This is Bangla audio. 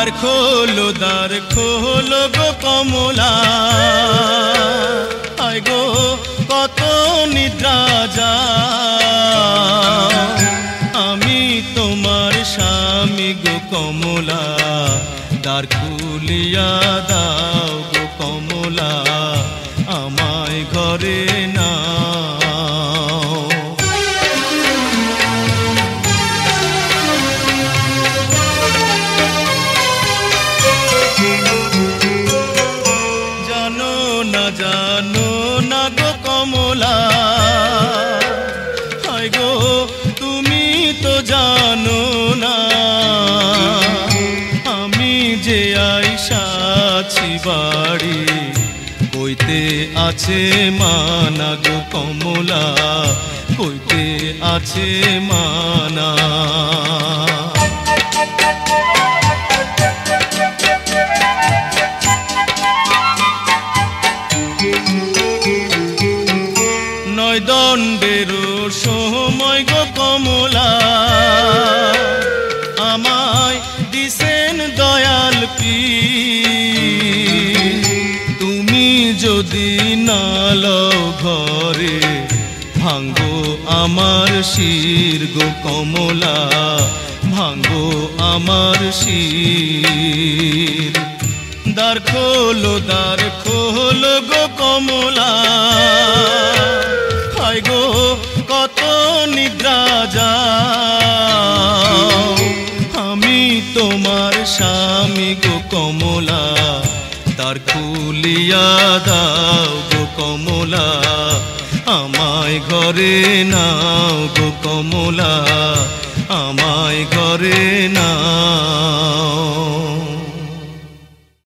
দ্বার খোলো গো কমলা, আয় গো কত নিদ্রা যায়, আমি তোমার স্বামী গো কমলা, দ্বার খুলিয়া দাও গো কমলা, আমায় ঘরে নাও। জানো না গো কমলা, হায় গো তুমি তো জানো না, আমি যে আইসাছি বাড়ি, কইতে আছে মানা গো কমলা, কইতে আছে মানা। নয় দণ্ডেরও সময় গো কমলা, আমায় দিছেন দয়াল পীর, তুমি যদি না লও ঘরে, ভাঙ্গো আমার শির গো কমলা, ভাঙ্গো আমার শির। দ্বার খোলো গো কমলা, হায় গো কত নিদ্রা যাও, আমি তোমার স্বামী গো কমলা, দ্বার খুলিয়া দাও গো কমলা, আমায় ঘরে নাও গো কমলা, আমায় ঘরে নাও।